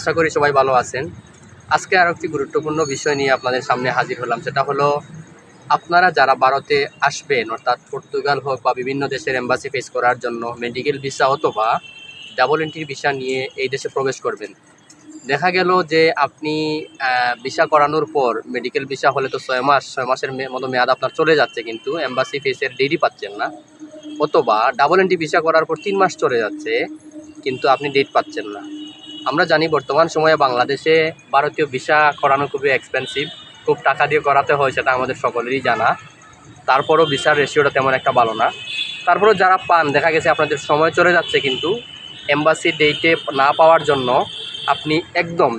আশা করি সবাই ভালো আছেন। আজকে আরও একটি গুরুত্বপূর্ণ বিষয় নিয়ে আপনাদের সামনে হাজির হলাম। সেটা হলো আপনারা যারা ভারতে আসবেন, অর্থাৎ পর্তুগাল হোক বা বিভিন্ন দেশের এম্বাসি ফেস করার জন্য মেডিকেল ভিসা অথবা ডাবল এন্ট্রি ভিসা নিয়ে এই দেশে প্রবেশ করবেন। দেখা গেল যে আপনি ভিসা করানোর পর মেডিকেল ভিসা হলে তো 6 মাসের মতো মেয়াদ আপনার চলে যাচ্ছে, কিন্তু এম্বাসি ফেসের ডেটই পাচ্ছেন না। অথবা ডাবল এন্ট্রি ভিসা করার পর 3 মাস চলে যাচ্ছে, কিন্তু আপনি ডেট পাচ্ছেন না। আমরা জানি বর্তমান সময়ে বাংলাদেশে ভারতীয় ভিসা করানো খুবই এক্সপেন্সিভ, খুব টাকা দিয়ে করাতে হয়, সেটা আমাদের সকলেরই জানা। তারপরও ভিসার রেশিওটা তেমন একটা ভালো না। তারপরেও যারা পান, দেখা গেছে আপনাদের সময় চলে যাচ্ছে, কিন্তু এম্বাসি ডেটে না পাওয়ার জন্য আপনি একদম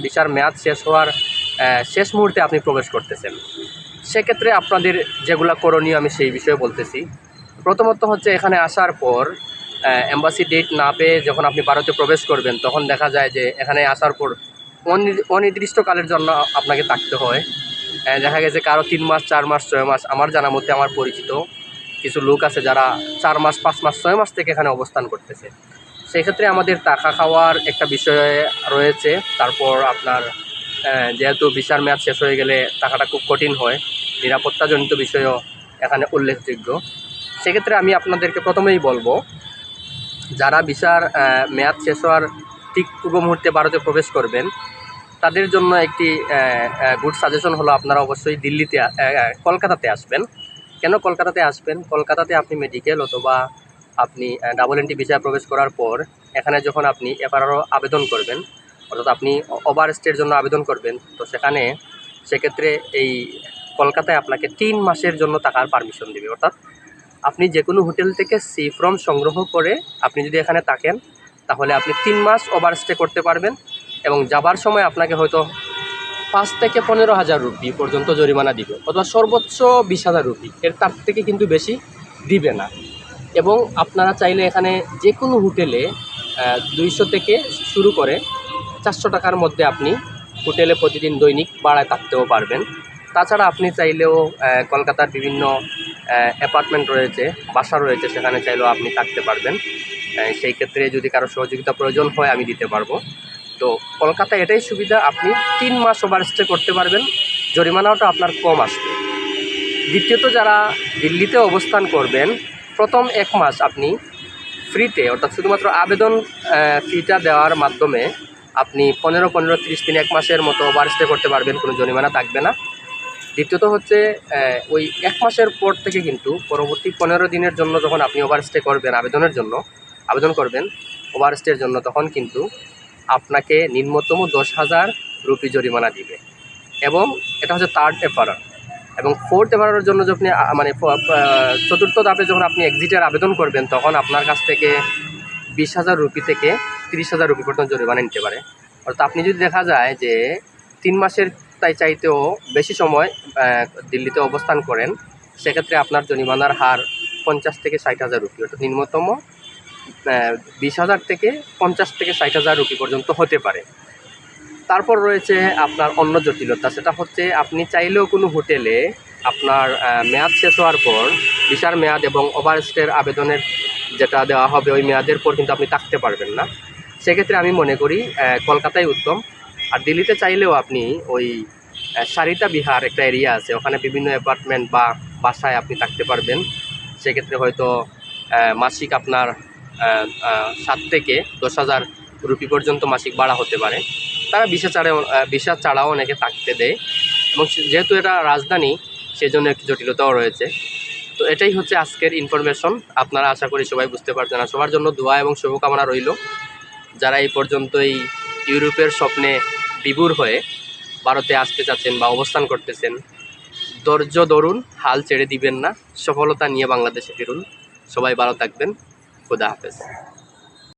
ভিসার মেয়াদ শেষ হওয়ার শেষ মুহূর্তে আপনি প্রবেশ করতেছেন। সেক্ষেত্রে আপনাদের যেগুলো করণীয় আমি সেই বিষয়ে বলতেছি। প্রথমত হচ্ছে এখানে আসার পর এম্বাসি ডেট না পেয়ে যখন আপনি ভারতে প্রবেশ করবেন, তখন দেখা যায় যে এখানে আসার পর অনির্দিষ্টকালের জন্য আপনাকে থাকতে হয়। দেখা গেছে কারো 3 মাস, 4 মাস, 6 মাস। আমার জানা মতে আমার পরিচিত কিছু লোক আছে যারা 4 মাস, 5 মাস, 6 মাস থেকে এখানে অবস্থান করতেছে। সেক্ষেত্রে আমাদের টাকা খাওয়ার একটা বিষয় রয়েছে। তারপর আপনার যেহেতু ভিসার মেয়াদ শেষ হয়ে গেলে টাকাটা খুব কঠিন হয়, নিরাপত্তাজনিত বিষয়ও এখানে উল্লেখযোগ্য। সেক্ষেত্রে আমি আপনাদেরকে প্রথমেই বলবো, যারা ভিসার মেয়াদ শেষ হওয়ার ঠিক পূর্ব মুহূর্তে ভারতে প্রবেশ করবেন, তাদের জন্য একটি গুড সাজেশন হলো আপনারা অবশ্যই কলকাতাতে আসবেন। কেন কলকাতাতে আসবেন? কলকাতাতে আপনি মেডিকেল অথবা আপনি ডাবল এন্ট্রি ভিসায় প্রবেশ করার পর এখানে যখন আপনি এফআরআরও আবেদন করবেন, অর্থাৎ আপনি ওভারস্টের জন্য আবেদন করবেন, তো সেক্ষেত্রে এই কলকাতায় আপনাকে 3 মাসের জন্য থাকার পারমিশন দেবে। অর্থাৎ আপনি যে কোনো হোটেল থেকে সি ফর্ম সংগ্রহ করে আপনি যদি এখানে থাকেন, তাহলে আপনি 3 মাস ওভারস্টে করতে পারবেন। এবং যাবার সময় আপনাকে হয়তো 5 থেকে 15,000 রুপি পর্যন্ত জরিমানা দিবে, অথবা সর্বোচ্চ 20,000 রুপি, তার থেকে কিন্তু বেশি দিবে না। এবং আপনারা চাইলে এখানে যে কোনো হোটেলে 200 থেকে শুরু করে 400 টাকার মধ্যে আপনি হোটেলে প্রতিদিন দৈনিক ভাড়ায় থাকতেও পারবেন। তাছাড়া আপনি চাইলেও কলকাতার বিভিন্ন অ্যাপার্টমেন্ট রয়েছে, বাসা রয়েছে, সেখানে চাইলেও আপনি থাকতে পারবেন। সেই ক্ষেত্রে যদি কারো সহযোগিতা প্রয়োজন হয় আমি দিতে পারবো। তো কলকাতায় এটাই সুবিধা, আপনি 3 মাস ওভারস্টে করতে পারবেন, জরিমানাটা আপনার কম আসবে। দ্বিতীয়ত, যারা দিল্লিতে অবস্থান করবেন, প্রথম 1 মাস আপনি ফ্রিতে, অর্থাৎ শুধুমাত্র আবেদন ফিটা দেওয়ার মাধ্যমে আপনি 15-30 দিন 1 মাসের মতো ওভারস্টে করতে পারবেন, কোনো জরিমানা থাকবে না। দ্বিতীয়ত হচ্ছে ওই 1 মাসের পর থেকে কিন্তু পরবর্তী 15 দিনের জন্য যখন আপনি ওভারস্টে করবেন, আবেদন করবেন ওভারস্টের জন্য, তখন কিন্তু আপনাকে নিম্নতম 10,000 রুপি জরিমানা দিবে। এবং এটা হচ্ছে 3rd এফআরআর। এবং 4th এফআরআরের জন্য যখন চতুর্থ ধাপে যখন আপনি এক্সিটের আবেদন করবেন, তখন আপনার কাছ থেকে 20,000 রুপি থেকে 30,000 রুপি পর্যন্ত জরিমানা নিতে পারে। অর্থাৎ আপনি যদি দেখা যায় যে 3 মাসের চাইতেও বেশি সময় দিল্লিতে অবস্থান করেন, সেক্ষেত্রে আপনার জরিমানার হার 50 থেকে 60,000 রুপি, অর্থাৎ নিম্নতম 20,000 থেকে 50 থেকে 60,000 রুপি পর্যন্ত হতে পারে। তারপর রয়েছে আপনার অন্য জটিলতা, সেটা হচ্ছে আপনি চাইলেও কোনো হোটেলে আপনার মেয়াদ শেষ হওয়ার পর, ভিসার মেয়াদ এবং ওভারস্টের আবেদনের যেটা দেওয়া হবে ওই মেয়াদের পর কিন্তু আপনি থাকতে পারবেন না। সেক্ষেত্রে আমি মনে করি কলকাতাই উত্তম। আর দিল্লিতে চাইলেও আপনি ওই সারিতা বিহার একটা এরিয়া আছে, ওখানে বিভিন্ন অ্যাপার্টমেন্ট বা বাসায় আপনি থাকতে পারবেন। সেক্ষেত্রে হয়তো মাসিক আপনার 7 থেকে 10,000 রুপি পর্যন্ত মাসিক ভাড়া হতে পারে। তারা ভিসা ছাড়াও অনেকে থাকতে দেয়। এবং যেহেতু এটা রাজধানী, সেজন্য একটু জটিলতাও রয়েছে। তো এটাই হচ্ছে আজকের ইনফরমেশন। আপনারা আশা করি সবাই বুঝতে পারছেন। আর সবার জন্য দোয়া এবং শুভকামনা রইল। যারা এই পর্যন্ত এই ইউরোপের স্বপ্নে বিভোর হয়ে ভারতে আসতে চাচ্ছেন বা অবস্থান করতেছেন, ধৈর্য ধরুন, হাল ছেড়ে দিবেন না, সফলতা নিয়ে বাংলাদেশে ফিরুন। সবাই ভালো থাকবেন। খুদা হাফেজ।